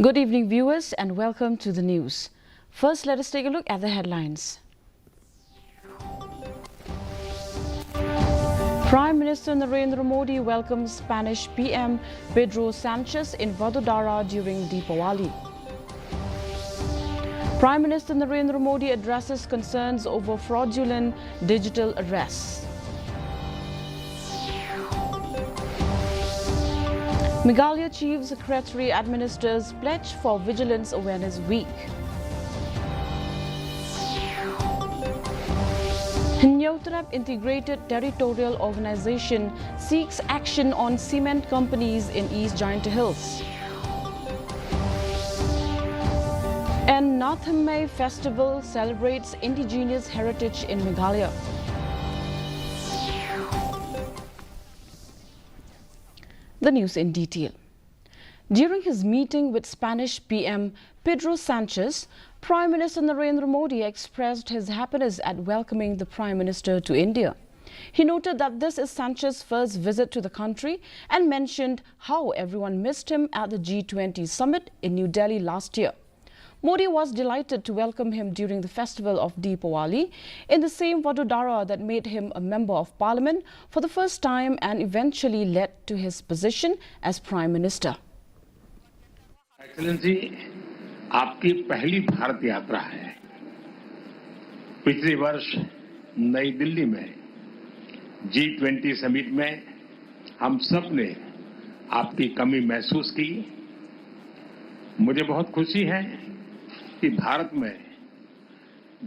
Good evening, viewers, and welcome to the news. First, let us take a look at the headlines. Prime Minister Narendra Modi welcomes Spanish PM Pedro Sanchez in Vadodara during Deepawali. Prime Minister Narendra Modi addresses concerns over fraudulent digital arrests. Meghalaya Chief Secretary administers pledge for Vigilance Awareness Week. Nyautarap Integrated Territorial Organization seeks action on cement companies in East Giant Hills. And Nathamay Festival celebrates indigenous heritage in Meghalaya. The news in detail. During his meeting with Spanish PM Pedro Sanchez, Prime Minister Narendra Modi expressed his happiness at welcoming the Prime Minister to India. He noted that this is Sanchez's first visit to the country and mentioned how everyone missed him at the G20 summit in New Delhi last year. Modi was delighted to welcome him during the festival of Deepawali in the same Vadodara that made him a member of parliament for the first time and eventually led to his position as Prime Minister. Excellency, आपकी पहली भारत यात्रा है। पिछले वर्ष नई दिल्ली में G20 summit में हम सब ने आपकी कमी महसूस की। मुझे बहुत खुशी है कि भारत में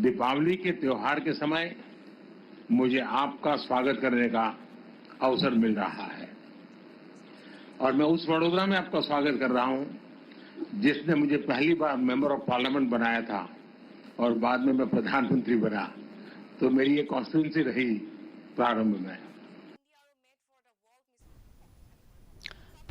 दीपावली के त्योहार के समय मुझे आपका स्वागत करने का अवसर मिल रहा है और मैं उस वडोदरा में आपका स्वागत कर रहा हूं जिसने मुझे पहली बार मेंबर ऑफ पार्लियामेंट बनाया था और बाद में मैं प्रधानमंत्री बना, तो मेरी ये कॉन्स्टिट्यूंसी रही प्रारंभ में।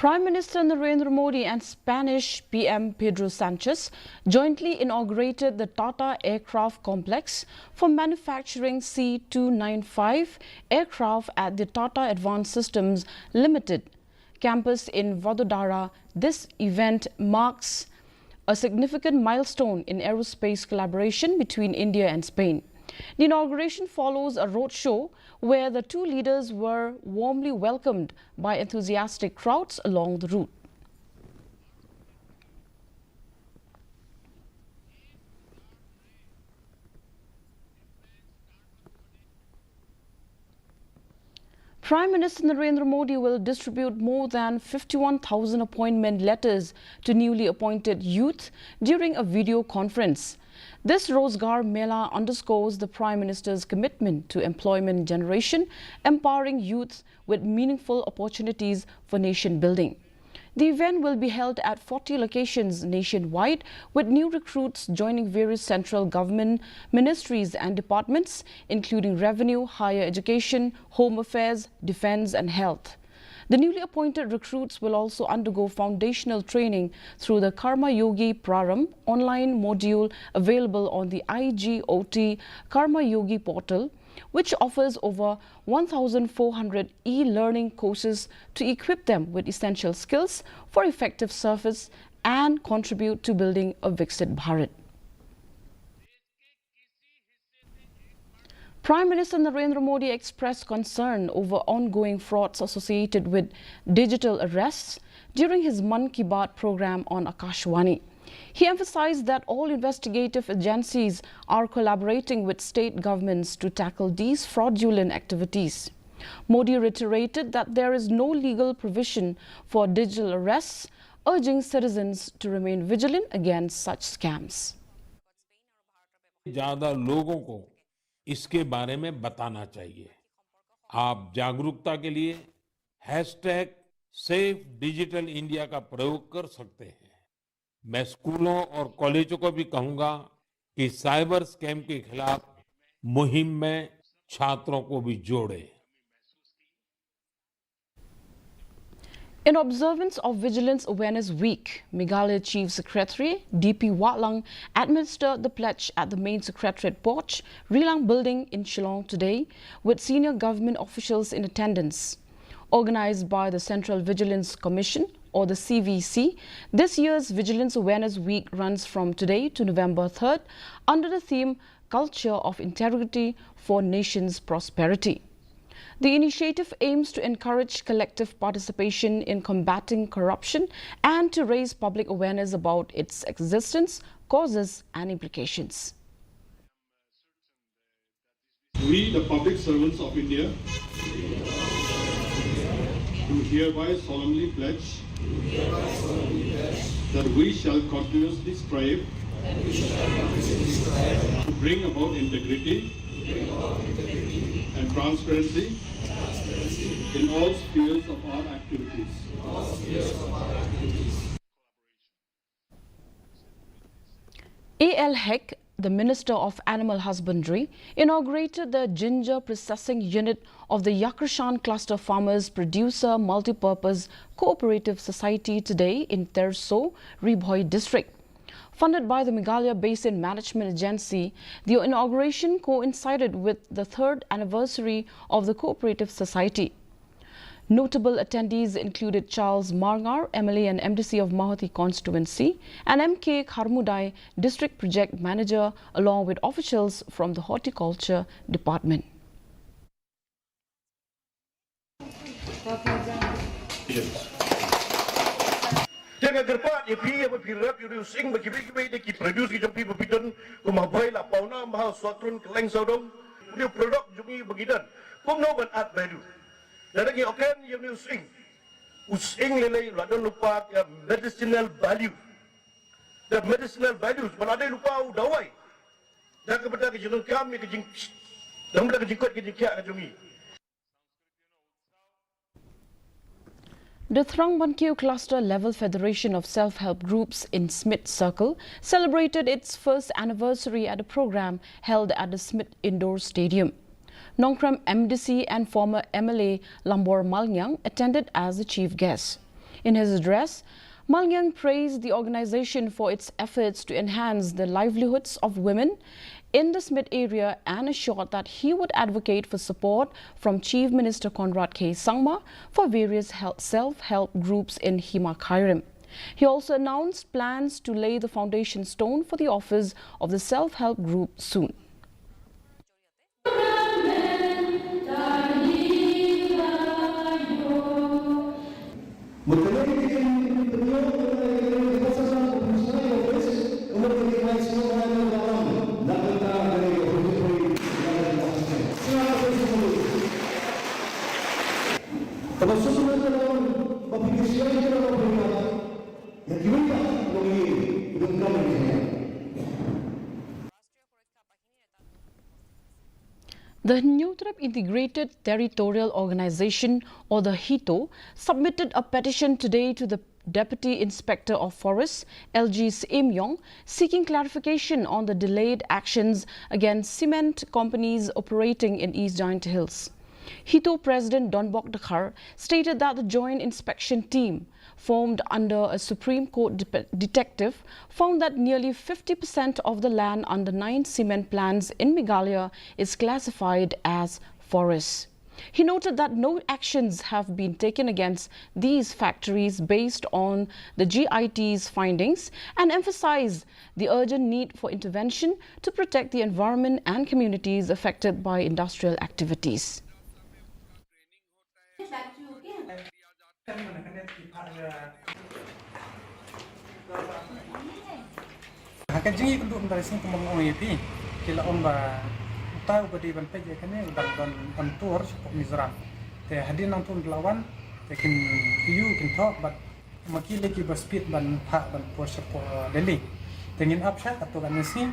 Prime Minister Narendra Modi and Spanish PM Pedro Sanchez jointly inaugurated the Tata Aircraft Complex for manufacturing C-295 aircraft at the Tata Advanced Systems Limited campus in Vadodara. This event marks a significant milestone in aerospace collaboration between India and Spain. The inauguration follows a roadshow where the two leaders were warmly welcomed by enthusiastic crowds along the route. Prime Minister Narendra Modi will distribute more than 51,000 appointment letters to newly appointed youth during a video conference. This Rozgar Mela underscores the Prime Minister's commitment to employment generation, empowering youth with meaningful opportunities for nation building. The event will be held at 40 locations nationwide, with new recruits joining various central government ministries and departments, including revenue, higher education, home affairs, defense and health. The newly appointed recruits will also undergo foundational training through the Karma Yogi Praram online module available on the IGOT Karma Yogi portal, which offers over 1,400 e-learning courses to equip them with essential skills for effective service and contribute to building a Viksit Bharat. Prime Minister Narendra Modi expressed concern over ongoing frauds associated with digital arrests during his Mann Ki Baat program on Akashvani. He emphasized that all investigative agencies are collaborating with state governments to tackle these fraudulent activities. Modi reiterated that there is no legal provision for digital arrests, urging citizens to remain vigilant against such scams. ज़्यादा लोगों को इसके बारे में बताना चाहिए। आप जागरूकता के लिए #सेफ डिजिटल इंडिया का प्रयोग कर सकते हैं। मैं स्कूलों और कॉलेजों को भी कहूंगा कि साइबर स्कैम के खिलाफ मुहिम में छात्रों को भी जोड़ें। In observance of Vigilance Awareness Week, Meghalaya Chief Secretary DP Watlang administered the pledge at the main secretariat porch, Rilang building in Shillong today, with senior government officials in attendance. Organized by the Central Vigilance Commission, or the CVC. This year's Vigilance Awareness Week runs from today to November 3rd under the theme Culture of Integrity for Nation's Prosperity. The initiative aims to encourage collective participation in combating corruption and to raise public awareness about its existence, causes and implications. We, the public servants of India, do hereby solemnly pledge that we shall continuously strive to bring about integrity and transparency in all spheres of our activities. A.L. Heck, the Minister of Animal Husbandry, inaugurated the ginger processing unit of the Yakrashan Cluster Farmers Producer Multipurpose Cooperative Society today in Terso, Ribhoi District. Funded by the Meghalaya Basin Management Agency, the inauguration coincided with the 3rd anniversary of the cooperative society. Notable attendees included Charles Marngar, MLA and MDC of Mahoti Constituency, and M.K. Kharmudai, District Project Manager, along with officials from the Horticulture Department. Jangan gerpat ye pi apa pi rap you sing bagi bagi ki produce ki jom pi bapidon ko mabai la pauna mahal suatrun keleng saudong dia produk jungi bagidan kom no ban at value dan lagi oken ye ni sing lele la don lupa ya medicinal value the medicinal values ban ada lupa dawai dan kepada ke jeneng kami ke jing dan kepada ke jingkot ke jingkia ke jungi. The Thrangbankeu Cluster Level Federation of Self-Help Groups in Smith Circle celebrated its first anniversary at a program held at the Smith Indoor Stadium. Nongkram MDC and former MLA Lambor Malnyang attended as the chief guest. In his address, Malnyang praised the organization for its efforts to enhance the livelihoods of women in the Smith area and assured that he would advocate for support from Chief Minister Conrad K. Sangma for various self-help groups in Hima Kairim. He also announced plans to lay the foundation stone for the office of the self-help group soon. The Newtrap Integrated Territorial Organization, or the HITO, submitted a petition today to the Deputy Inspector of Forests, LG Im Yong, seeking clarification on the delayed actions against cement companies operating in East Giant Hills. HITO President Donbok Dakhar stated that the Joint Inspection Team, formed under a Supreme Court detective, found that nearly 50% of the land under 9 cement plants in Meghalaya is classified as forests. He noted that no actions have been taken against these factories based on the GIT's findings and emphasized the urgent need for intervention to protect the environment and communities affected by industrial activities. Hakan jingi kundu dari sini kemang orang itu, kila orang tahu badi bantai je kan ni dan antur sepok Mizoram. Te hadir nang tun lawan, te kin you can talk but maki lagi berspeed ban pak ban por sepok Delhi. Tengin apsha atau kan nasi,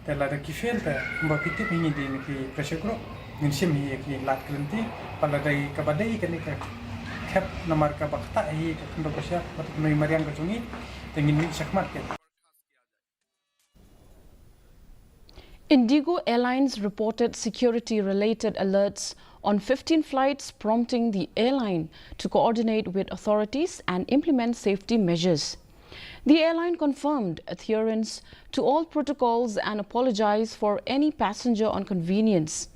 te lada kifel te mbak pitip ini di ni pressure group, nginsim hi ki lat kelenti, pada dari kabadai kan ni cap nomor kabakta hi kendo kasya atau noi mariang kacungi, tengin ni sakmat ke. Indigo Airlines reported security-related alerts on 15 flights, prompting the airline to coordinate with authorities and implement safety measures. The airline confirmed adherence to all protocols and apologized for any passenger inconvenience.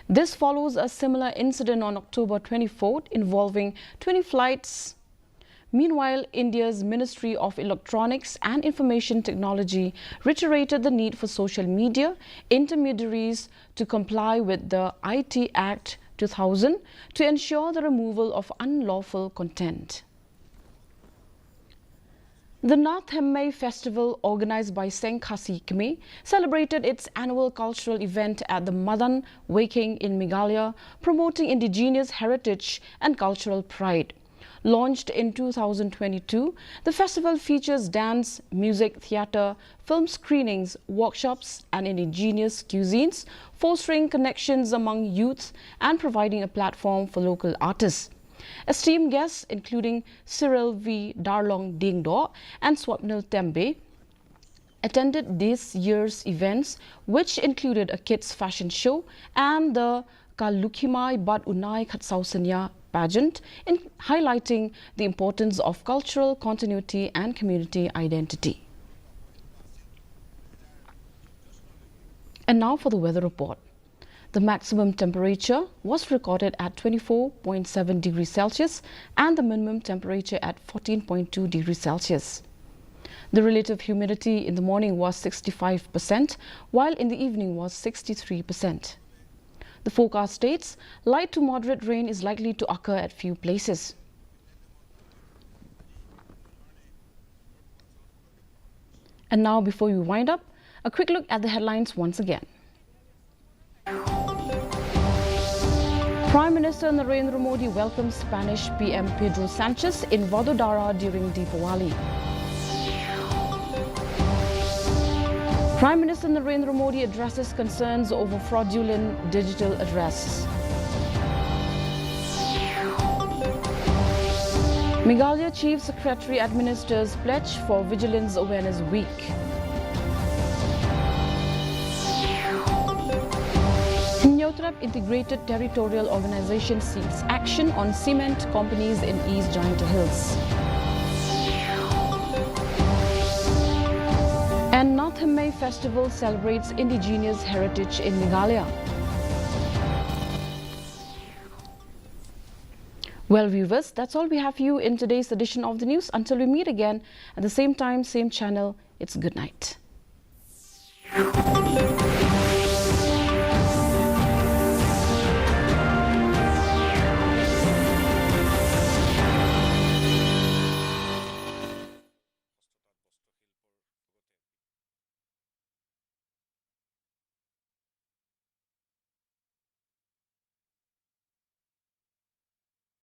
This follows a similar incident on October 24th involving 20 flights Meanwhile, India's Ministry of Electronics and Information Technology reiterated the need for social media intermediaries to comply with the IT Act 2000 to ensure the removal of unlawful content. The Nath Hemmai festival, organized by Seng Khasi Khmer, celebrated its annual cultural event at the Madan Waking in Meghalaya, promoting indigenous heritage and cultural pride. Launched in 2022, the festival features dance, music, theatre, film screenings, workshops and indigenous cuisines, fostering connections among youth and providing a platform for local artists. Esteemed guests, including Cyril V. Darlong Dingdo and Swapnil Tembe, attended this year's events, which included a kids' fashion show and the Kalukhimai Bat Unai Khatsausanya pageant, in highlighting the importance of cultural continuity and community identity. And now for the weather report. The maximum temperature was recorded at 24.7 degrees Celsius and the minimum temperature at 14.2 degrees Celsius. The relative humidity in the morning was 65%, while in the evening was 63%. The forecast states light to moderate rain is likely to occur at few places. And now, before we wind up, a quick look at the headlines once again. Prime Minister Narendra Modi welcomes Spanish PM Pedro Sanchez in Vadodara during Deepawali. Prime Minister Narendra Modi addresses concerns over fraudulent digital address. Meghalaya Chief Secretary administers pledge for Vigilance Awareness Week. Nyotrap Integrated Territorial Organization seeks action on cement companies in East Jaintia Hills. And Nath Hemmai Festival celebrates indigenous heritage in Meghalaya. Well, viewers, that's all we have for you in today's edition of the news. Until we meet again at the same time, same channel, it's good night.